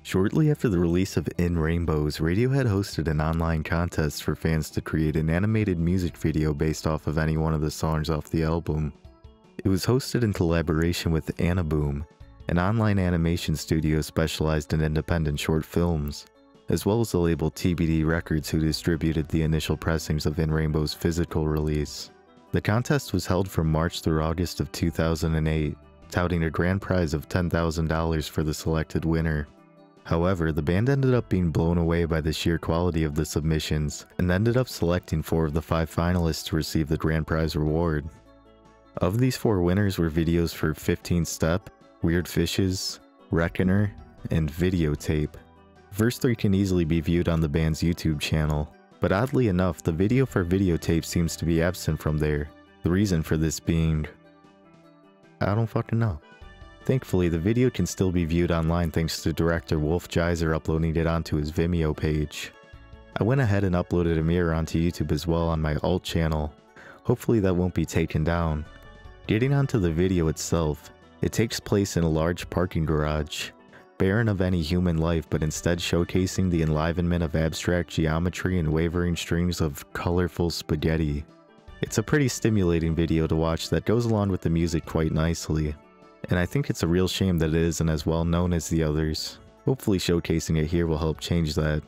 Shortly after the release of In Rainbows, Radiohead hosted an online contest for fans to create an animated music video based off of any one of the songs off the album. It was hosted in collaboration with Anaboom, an online animation studio specialized in independent short films, as well as the label TBD Records, who distributed the initial pressings of In Rainbow's physical release. The contest was held from March through August of 2008, touting a grand prize of $10,000 for the selected winner. However, the band ended up being blown away by the sheer quality of the submissions, and ended up selecting 4 of the 5 finalists to receive the grand prize reward. Of these 4 winners were videos for 15 Step, Weird Fishes, Reckoner, and Videotape. The first 3 can easily be viewed on the band's YouTube channel, but oddly enough, the video for Videotape seems to be absent from there. The reason for this being... I don't fucking know. Thankfully, the video can still be viewed online thanks to director Wolf Geyser uploading it onto his Vimeo page. I went ahead and uploaded a mirror onto YouTube as well on my alt channel. Hopefully that won't be taken down. Getting onto the video itself, it takes place in a large parking garage, barren of any human life but instead showcasing the enlivenment of abstract geometry and wavering strings of colorful spaghetti. It's a pretty stimulating video to watch that goes along with the music quite nicely. And I think it's a real shame that it isn't as well known as the others. Hopefully showcasing it here will help change that.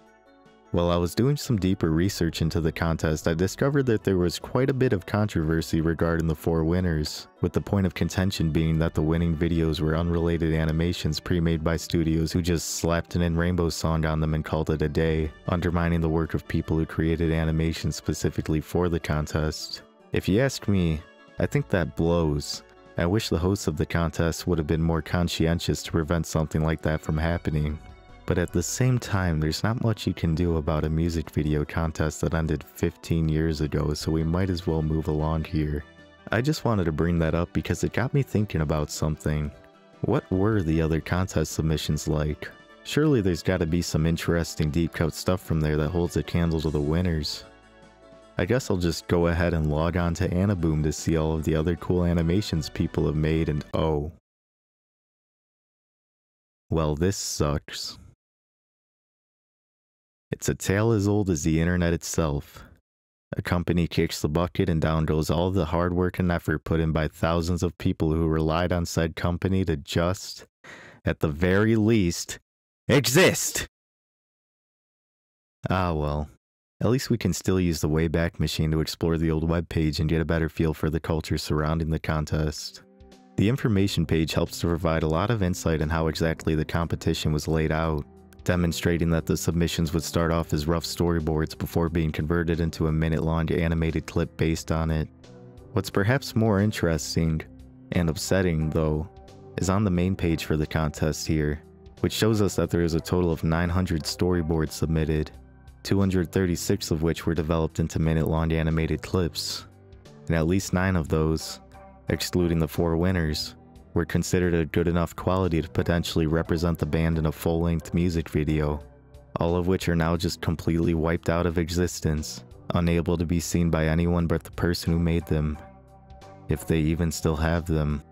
While I was doing some deeper research into the contest, I discovered that there was quite a bit of controversy regarding the 4 winners, with the point of contention being that the winning videos were unrelated animations pre-made by studios who just slapped an In Rainbows song on them and called it a day, undermining the work of people who created animations specifically for the contest. If you ask me, I think that blows. I wish the hosts of the contest would have been more conscientious to prevent something like that from happening. But at the same time, there's not much you can do about a music video contest that ended 15 years ago, so we might as well move along here. I just wanted to bring that up because it got me thinking about something. What were the other contest submissions like? Surely there's gotta be some interesting deep cut stuff from there that holds a candle to the winners. I guess I'll just go ahead and log on to Anaboom to see all of the other cool animations people have made, and oh. Well, this sucks. It's a tale as old as the internet itself. A company kicks the bucket and down goes all the hard work and effort put in by thousands of people who relied on said company to just, at the very least, exist! Ah well. At least we can still use the Wayback Machine to explore the old webpage and get a better feel for the culture surrounding the contest. The information page helps to provide a lot of insight on how exactly the competition was laid out, demonstrating that the submissions would start off as rough storyboards before being converted into a minute-long animated clip based on it. What's perhaps more interesting, and upsetting though, is on the main page for the contest here, which shows us that there is a total of 900 storyboards submitted. 236 of which were developed into minute-long animated clips, and at least 9 of those, excluding the 4 winners, were considered a good enough quality to potentially represent the band in a full-length music video, all of which are now just completely wiped out of existence, unable to be seen by anyone but the person who made them, if they even still have them.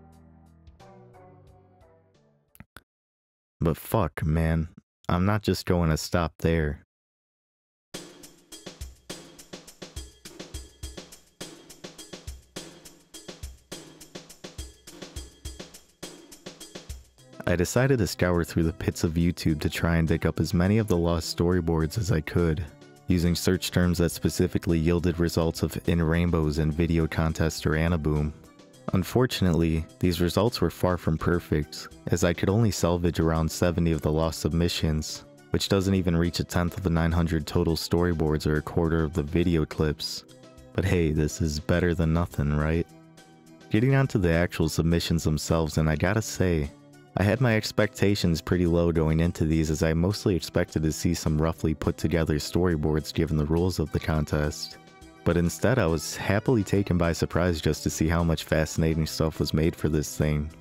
But fuck, man, I'm not just going to stop there. I decided to scour through the pits of YouTube to try and dig up as many of the lost storyboards as I could, using search terms that specifically yielded results of In Rainbows and Video Contest or Anaboom. Unfortunately, these results were far from perfect, as I could only salvage around 70 of the lost submissions, which doesn't even reach a tenth of the 900 total storyboards or a quarter of the video clips. But hey, this is better than nothing, right? Getting onto the actual submissions themselves, and I gotta say, I had my expectations pretty low going into these, as I mostly expected to see some roughly put together storyboards given the rules of the contest. But instead I was happily taken by surprise just to see how much fascinating stuff was made for this thing.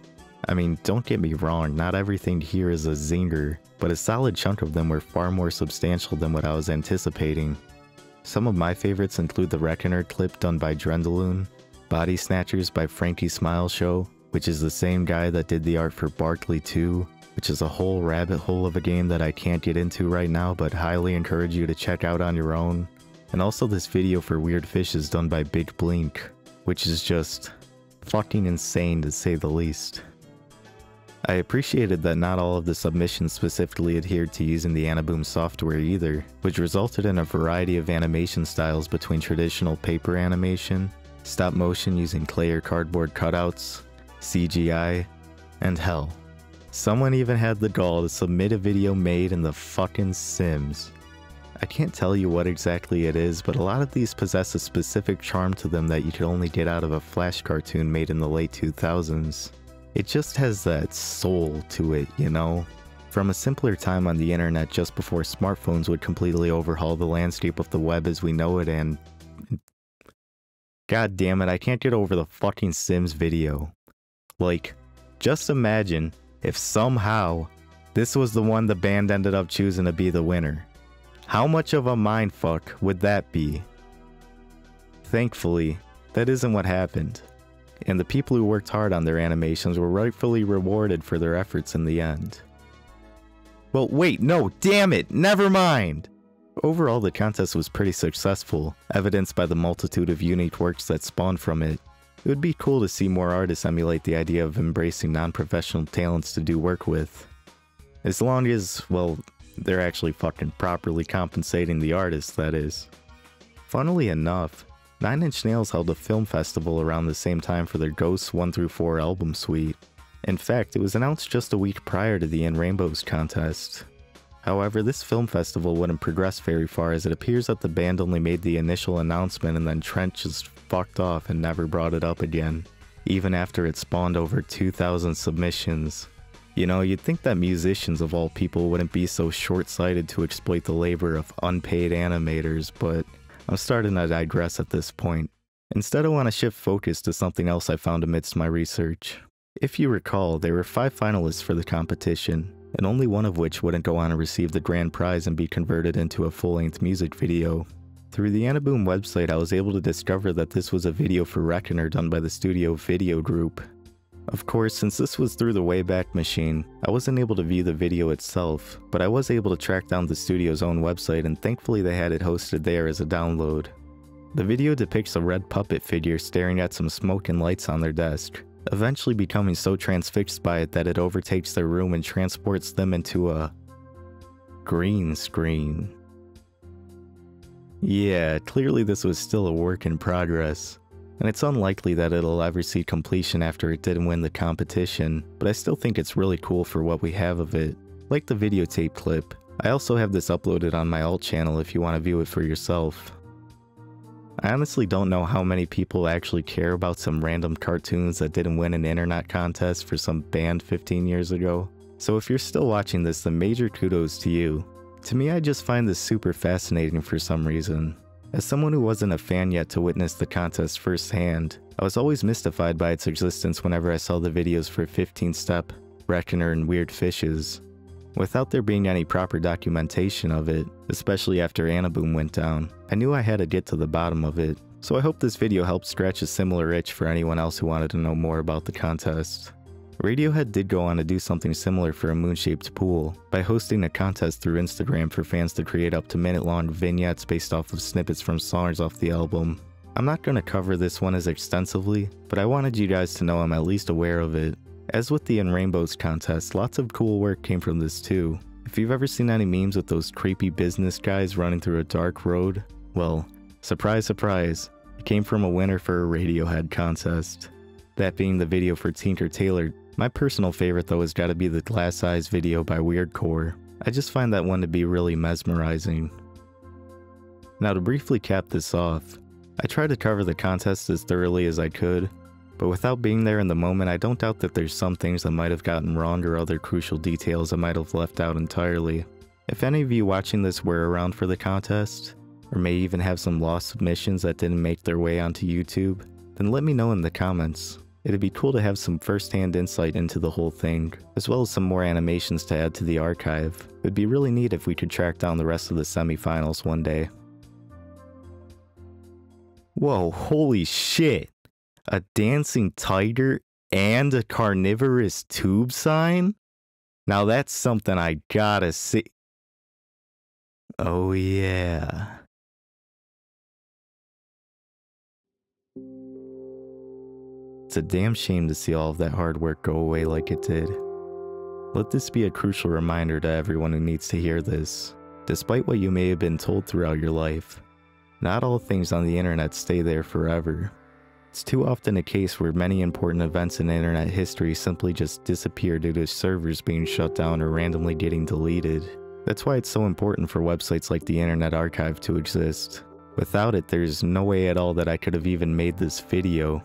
I mean, don't get me wrong, not everything here is a zinger, but a solid chunk of them were far more substantial than what I was anticipating. Some of my favorites include the Reckoner clip done by Drendaloon, Body Snatchers by Frankie Smile Show, which is the same guy that did the art for Barkley 2, which is a whole rabbit hole of a game that I can't get into right now, but highly encourage you to check out on your own. And also this video for Weird Fishes done by Big Blink, which is just fucking insane to say the least. I appreciated that not all of the submissions specifically adhered to using the Anaboom software either, which resulted in a variety of animation styles between traditional paper animation, stop motion using clay or cardboard cutouts, CGI, and hell, someone even had the gall to submit a video made in the fucking Sims. I can't tell you what exactly it is, but a lot of these possess a specific charm to them that you could only get out of a Flash cartoon made in the late 2000s. It just has that soul to it, you know? From a simpler time on the internet just before smartphones would completely overhaul the landscape of the web as we know it, and god damn it, I can't get over the fucking Sims video. Like, just imagine if somehow this was the one the band ended up choosing to be the winner. How much of a mindfuck would that be? Thankfully, that isn't what happened, and the people who worked hard on their animations were rightfully rewarded for their efforts in the end. Well, wait, no, damn it, never mind! Overall, the contest was pretty successful, evidenced by the multitude of unique works that spawned from it. It would be cool to see more artists emulate the idea of embracing non-professional talents to do work with. As long as, well, they're actually fucking properly compensating the artists, that is. Funnily enough, 9 Inch Nails held a film festival around the same time for their Ghosts 1-4 album suite. In fact, it was announced just a week prior to the In Rainbows contest. However, this film festival wouldn't progress very far as it appears that the band only made the initial announcement and then Trent just fucked off and never brought it up again, even after it spawned over 2,000 submissions. You know, you'd think that musicians of all people wouldn't be so short-sighted to exploit the labor of unpaid animators, but I'm starting to digress at this point. Instead, I want to shift focus to something else I found amidst my research. If you recall, there were 5 finalists for the competition, and only one of which wouldn't go on to receive the grand prize and be converted into a full-length music video. Through the Anaboom website, I was able to discover that this was a video for Reckoner done by the studio Video Group. Of course, since this was through the Wayback Machine, I wasn't able to view the video itself, but I was able to track down the studio's own website and thankfully they had it hosted there as a download. The video depicts a red puppet figure staring at some smoke and lights on their desk, eventually becoming so transfixed by it that it overtakes their room and transports them into a green screen. Yeah, clearly this was still a work in progress. And it's unlikely that it'll ever see completion after it didn't win the competition, but I still think it's really cool for what we have of it. Like the videotape clip, I also have this uploaded on my alt channel if you want to view it for yourself. I honestly don't know how many people actually care about some random cartoons that didn't win an internet contest for some band 15 years ago, so if you're still watching this, then major kudos to you. To me, I just find this super fascinating for some reason. As someone who wasn't a fan yet to witness the contest firsthand, I was always mystified by its existence whenever I saw the videos for 15 Step, Reckoner, and Weird Fishes. Without there being any proper documentation of it, especially after Anaboom went down, I knew I had to get to the bottom of it, so I hope this video helped scratch a similar itch for anyone else who wanted to know more about the contest. Radiohead did go on to do something similar for a moon-shaped pool, by hosting a contest through Instagram for fans to create up to minute-long vignettes based off of snippets from songs off the album. I'm not going to cover this one as extensively, but I wanted you guys to know I'm at least aware of it. As with the In Rainbows contest, lots of cool work came from this too. If you've ever seen any memes with those creepy business guys running through a dark road, well, surprise surprise, it came from a winner for a Radiohead contest. That being the video for Tinker Tailor. My personal favorite though has gotta be the Glass Eyes video by Weirdcore. I just find that one to be really mesmerizing. Now to briefly cap this off, I tried to cover the contest as thoroughly as I could, but without being there in the moment, I don't doubt that there's some things I might have gotten wrong or other crucial details I might have left out entirely. If any of you watching this were around for the contest, or may even have some lost submissions that didn't make their way onto YouTube, then let me know in the comments. It'd be cool to have some first-hand insight into the whole thing, as well as some more animations to add to the archive. It'd be really neat if we could track down the rest of the semi-finals one day. Whoa, holy shit! A dancing tiger and a carnivorous tube sign? Now that's something I gotta see. Oh yeah. It's a damn shame to see all of that hard work go away like it did. Let this be a crucial reminder to everyone who needs to hear this. Despite what you may have been told throughout your life, not all things on the internet stay there forever. It's too often a case where many important events in internet history simply just disappear due to servers being shut down or randomly getting deleted. That's why it's so important for websites like the Internet Archive to exist. Without it, there's no way at all that I could have even made this video.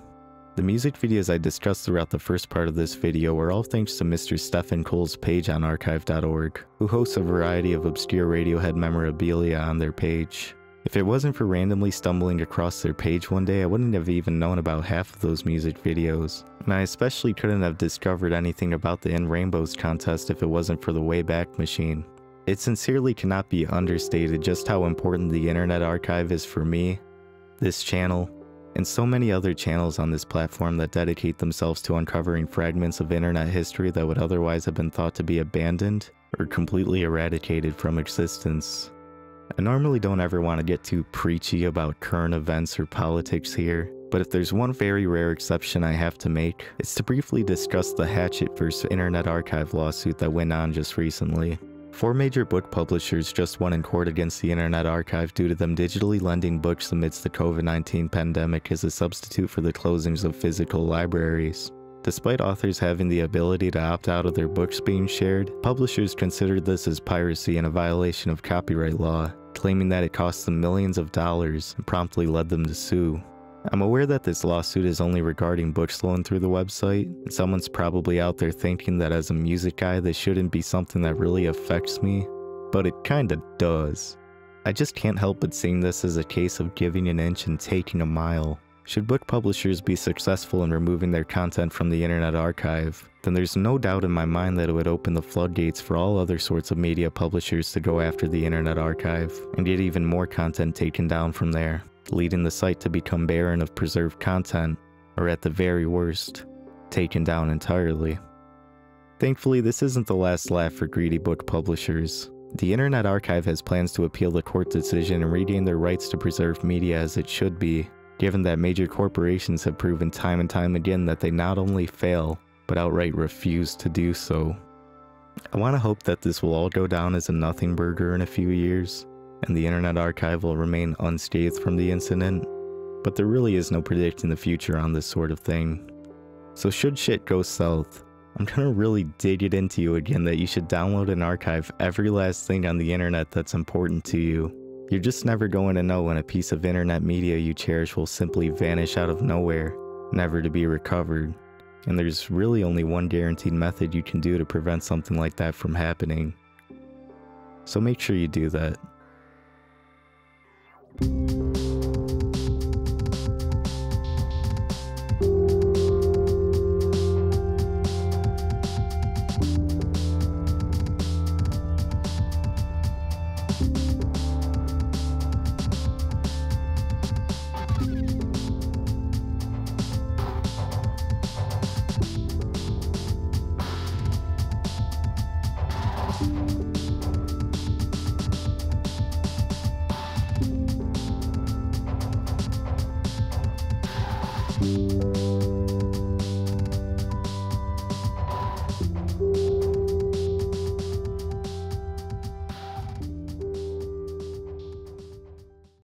The music videos I discussed throughout the first part of this video are all thanks to Mr. Stephen Cole's page on archive.org, who hosts a variety of obscure Radiohead memorabilia on their page. If it wasn't for randomly stumbling across their page one day, I wouldn't have even known about half of those music videos. And I especially couldn't have discovered anything about the In Rainbows contest if it wasn't for the Wayback Machine. It sincerely cannot be understated just how important the Internet Archive is for me, this channel, and so many other channels on this platform that dedicate themselves to uncovering fragments of internet history that would otherwise have been thought to be abandoned or completely eradicated from existence. I normally don't ever want to get too preachy about current events or politics here, but if there's one very rare exception I have to make, it's to briefly discuss the Hatchet vs. Internet Archive lawsuit that went on just recently. 4 major book publishers just won in court against the Internet Archive due to them digitally lending books amidst the COVID-19 pandemic as a substitute for the closings of physical libraries. Despite authors having the ability to opt out of their books being shared, publishers considered this as piracy and a violation of copyright law, claiming that it cost them millions of dollars and promptly led them to sue. I'm aware that this lawsuit is only regarding books loaned through the website, and someone's probably out there thinking that as a music guy this shouldn't be something that really affects me, but it kinda does. I just can't help but seeing this as a case of giving an inch and taking a mile. Should book publishers be successful in removing their content from the Internet Archive, then there's no doubt in my mind that it would open the floodgates for all other sorts of media publishers to go after the Internet Archive and get even more content taken down from there, leading the site to become barren of preserved content, or at the very worst, taken down entirely. Thankfully, this isn't the last laugh for greedy book publishers. The Internet Archive has plans to appeal the court decision and regain their rights to preserve media as it should be, given that major corporations have proven time and time again that they not only fail, but outright refuse to do so. I want to hope that this will all go down as a nothing burger in a few years, and the Internet Archive will remain unscathed from the incident, but there really is no predicting the future on this sort of thing. So should shit go south, I'm gonna really dig it into you again that you should download and archive every last thing on the internet that's important to you. You're just never going to know when a piece of internet media you cherish will simply vanish out of nowhere, never to be recovered. And there's really only one guaranteed method you can do to prevent something like that from happening. So make sure you do that.